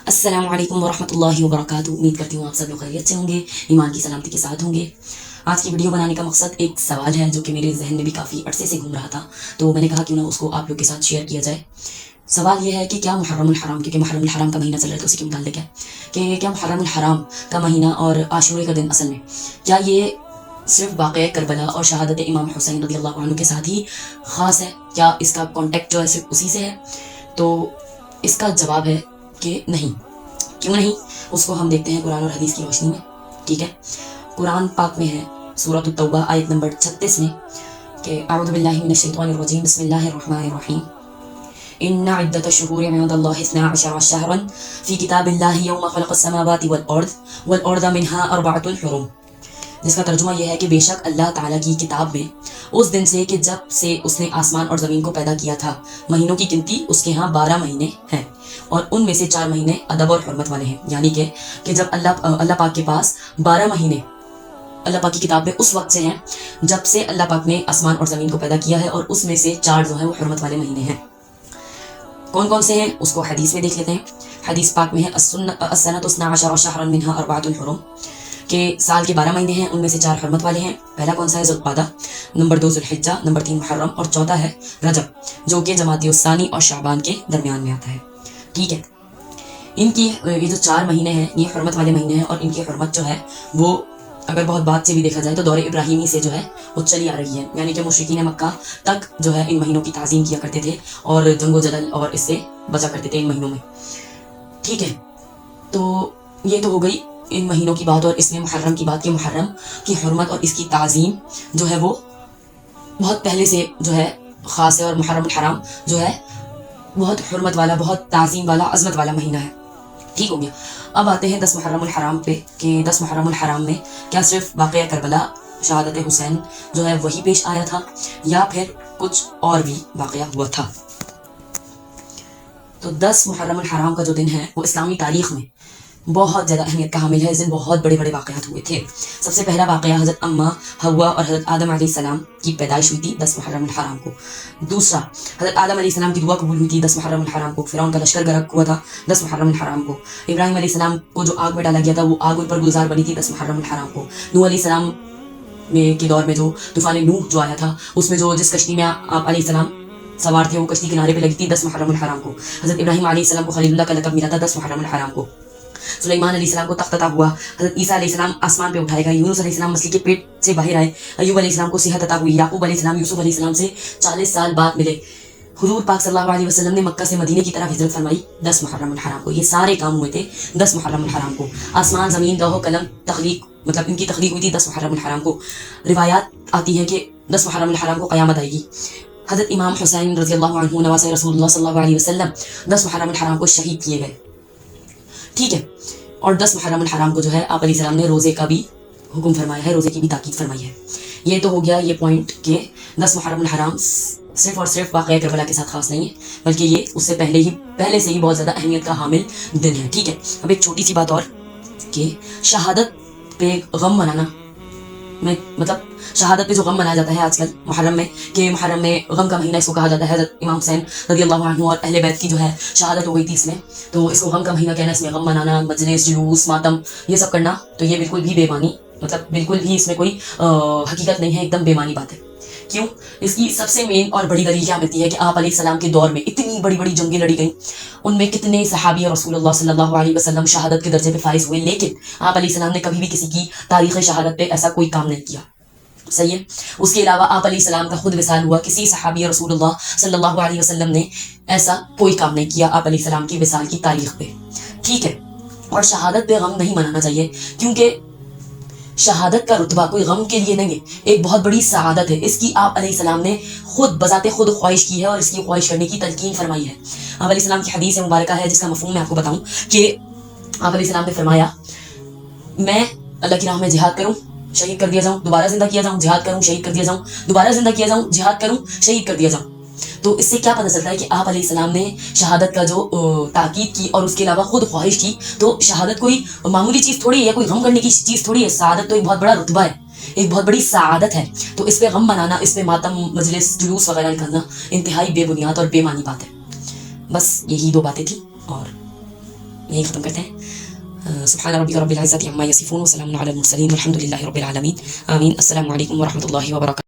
अस्सलाम वालेकुम वरहमतुल्लाहि वबरकातुहू। उम्मीद करती हूँ आप सब लोग खैरियत से होंगे, ईमान की सलामती के साथ होंगे। आज की वीडियो बनाने का मकसद एक सवाल है जो कि मेरे जहन में भी काफ़ी अरसे से घूम रहा था, तो मैंने कहा क्यों ना उसको आप लोग के साथ शेयर किया जाए। सवाल ये है कि क्या मुहर्रमुल हराम, क्योंकि मुहर्रमुल हराम का महीना चल रहा है तो उसी के मुताल्लिक है कि क्या मुहर्रमुल हराम का महीना और आशूरे का दिन असल में क्या ये सिर्फ वाक़या करबला और शहादत इमाम हुसैन रज़ियल्लाहु अन्हु के साथ ही ख़ास है? क्या इसका कॉन्टेक्ट जो है सिर्फ उसी से है? तो इसका जवाब है कि नहीं। क्यों नहीं, उसको हम देखते हैं कुरान और हदीस की रोशनी में। ठीक है, कुरान पाक में है सूरत तौबा आयत नंबर 36 में कि अऊज़ु बिल्लाहि मिनश शैतानिर रजीम बिस्मिल्लाहिर रहमानिर रहीम इन्ना इद्दतश-शुहूरि इंदल्लाहि इस्ना अशरा शहरन फी किताबिल्लाहि यौमा खलक़स समावाति वल अर्द मिन्हा अर्बअतुल हुरुम। जिसका तर्जुमा यह है कि बेशक अल्लाह ताला की किताब में उस दिन से कि जब से उसने आसमान और ज़मीन को पैदा किया था, महीनों की गिनती उसके यहाँ 12 महीने हैं और उनमें से 4 महीने अदब और हुर्मत वाले हैं। यानी कि जब अल्लाह पाक के पास 12 महीने अल्लाह पाक की किताब में उस वक्त से हैं जब से अल्लाह पाक ने आसमान और ज़मीन को पैदा किया है, और उसमें से 4 जो है वो हुर्मत वाले महीने हैं। कौन कौन से हैं उसको हदीस में देख लेते हैं। हदीस पाक में है अस्सनतु इस्ना अशरा शहरन मिन्हा अर्बअतुल हुरुम के साल के 12 महीने हैं, उनमें से 4 हुर्मत वाले हैं। पहला कौन सा है? ज़ुल्क़ादा, नंबर 2 ज़ुल्हिज्जा, नंबर 3 मुहर्रम और चौथा है रजब, जो कि जमाती-उस-सानी और शाबान के दरमियान में आता है। ठीक है, इनकी ये जो 4 महीने हैं ये हुर्मत वाले महीने हैं और इनकी हुर्मत जो है वो अगर बहुत बात से भी देखा जाए तो दौरे इब्राहिमी से जो है वो चली आ रही है। यानी कि मुशरिकीन मक्का तक जो है इन महीनों की ताज़ीम किया करते थे और जंगो जदल और इससे बचा करते थे इन महीनों में। ठीक है, तो ये तो हो गई इन महीनों की बात। और इसमें मुहर्रम की बात, कि मुहर्रम की हुर्मत और इसकी ताज़ीम जो है वो बहुत पहले से जो है ख़ास है, और मुहर्रमुल हराम जो है बहुत हुर्मत वाला, बहुत ताज़ीम वाला, अज़मत वाला महीना है। ठीक हो गया। अब आते हैं 10 मुहर्रमुल हराम पे कि 10 मुहर्रमुल हराम में क्या सिर्फ वाक़या करबला शहादत हुसैन जो है वही पेश आया था या फिर कुछ और भी वाक़या हुआ था? तो 10 मुहर्रमुल हराम का जो दिन है वो इस्लामी तारीख़ में बहुत ज़्यादा अहमियत का हामिल है। इस दिन बहुत बड़े बड़े वाक़यात हुए थे। सबसे पहला वाक़या हज़रत अम्मा हव्वा और हज़रत आदम अलैहिस्सलाम की पैदाइश हुई थी 10 मुहर्रमुल हराम को। दूसरा, हज़रत आदम अलैहिस्सलाम की दुआ कबूल हुई थी 10 मुहर्रमुल हराम को। फ़िरौन का लश्कर गर्क हुआ था 10 मुहर्रमुल हराम को। इब्राहीम अलैहिस्सलाम को जो आग में डाला गया था वो आग उन पर गुलजार बनी थी 10 मुहर्रमुल हराम को। नूह अलैहिस्सलाम के दौर में जो तूफ़ान नूह जो आया था उसमें जो जिस कश्ती में आप अलैहिस्सलाम सवार थे वो कश्ती किनारे पे लगी थी 10 मुहर्रमुल हराम को। हज़रत इब्राहीम अलैहिस्सलाम को खलीलुल्लाह का लक़ब मिला था 10 मुहर्रमुल हराम को। सुलेमान अलैहिस्सलाम को तख्त अता हुआ। हज़रत ईसा अलैहिस्सलाम आसमान पे उठाए गए। यूनुस अलैहिस्सलाम मछली के पेट से बाहर आए। अय्यूब अलैहिस्सलाम को सेहत अता हुई। याकूब अलैहिस्सलाम यूसुफ अलैहिस्सलाम से 40 साल बाद मिले। हुजूर पाक सल्लल्लाहु अलैहि वसल्लम ने मक्का से मदीने की तरफ हिजरत फरमाई 10 मुहर्रमुल हराम को। ये सारे काम हुए थे 10 मुहर्रमुल हराम को। आसमान ज़मीन लौह कलम तख्लीक, मतलब इनकी तख्लीक हुई थी 10 मुहर्रमुल हराम को। रिवायात आती है कि 10 मुहर्रमुल हराम को क़यामत आएगी। हज़रत इमाम हुसैन रज़ियल्लाहु अन्हु नवासे रसूलुल्लाह सल्लल्लाहु अलैहि वसल्लम 10 मुहर्रमुल हराम को शहीद किए गए। ठीक है, और 10 मुहर्रमुल हराम को जो है आप अलैहिस्सलाम ने रोज़े का भी हुक्म फरमाया है, रोज़े की भी ताकीद फरमाई है। ये तो हो गया ये पॉइंट कि 10 मुहर्रमुल हराम सिर्फ और सिर्फ वाक़या करबला के साथ खास नहीं है, बल्कि ये उससे पहले से ही बहुत ज़्यादा अहमियत का हामिल दिन है। ठीक है, अब एक छोटी सी बात और कि शहादत पे गम मनाना में, मतलब शहादत पे जो गम मनाया जाता है आजकल मुहर्रम में, कि मुहर्रम में गम का महीना इसको कहा जाता है। हज़रत इमाम हुसैन रज़ियल्लाहु अन्हु और अहले बैत की जो है शहादत हो गई थी इसमें, तो इसको गम का महीना कहना, इसमें गम मनाना, मजलिस, जुलूस, मातम ये सब करना, तो ये बिल्कुल भी बेमानी, मतलब बिल्कुल भी इसमें कोई हकीकत नहीं है, एकदम बेमानी बात है। क्यों? इसकी सबसे मेन और बड़ी दलील क्या मिलती है कि आप अलैहिस्सलाम के दौर में इतनी बड़ी बड़ी जंगें लड़ी गई, उनमें कितने सहाबी रसूलुल्लाह सल्लल्लाहु अलैहि वसल्लम शहादत के दर्जे पे फाइज हुए, लेकिन आप अलैहिस्सलाम ने कभी भी किसी की तारीख़ शहादत पे ऐसा कोई काम नहीं किया। सही है। उसके अलावा आप अलैहिस्सलाम का खुद विसाल हुआ, किसी सहाबी रसूलुल्लाह सल्लल्लाहु अलैहि वसल्लम ने ऐसा कोई काम नहीं किया आप अलैहिस्सलाम की विसाल की तारीख़ पे। ठीक है, और शहादत पे गम नहीं मनाना चाहिए, क्योंकि शहादत का रुतबा कोई गम के लिए नहीं है, एक बहुत बड़ी सआदत है। इसकी आप अलैहिस्सलाम ने खुद बजाते खुद ख्वाहिश की है और इसकी ख्वाहिश करने की तलकीन फरमाई है। आप अलैहिस्सलाम की हदीस मुबारक है जिसका मफ़हूम मैं आपको बताऊं कि आप अलैहिस्सलाम ने फरमाया, मैं अल्लाह की राह में जिहाद करूं, शहीद कर दिया जाऊं, दोबारा जिंदा किया जाऊं, जिहाद करूं, शहीद कर दिया जाऊं, दोबारा जिंदा किया जाऊं, जिहाद करूं, शहीद कर दिया जाऊं। तो इससे क्या पता चलता है कि आप अलैहिस्सलाम ने शहादत का जो ताकीद की और उसके अलावा खुद ख्वाहिश की, तो शहादत कोई मामूली चीज़ थोड़ी है, कोई गम करने की चीज़ थोड़ी है। शहादत तो एक बहुत बड़ा रुतबा है, एक बहुत बड़ी सआदत है। तो इस पर गम मनाना, इस पर मातम, मजलिस, जुलूस वगैरह निकालना इंतहाई बेबुनियाद और बेमानी बात है। बस यही 2 बातें थी और یہی ختم کرتے ہیں. سبحان ربک رب العزت عما یصفون وسلام علی المرسلین والحمد للہ رب العالمین. آمین. السلام علیکم ورحمۃ اللہ وبرکاتہ.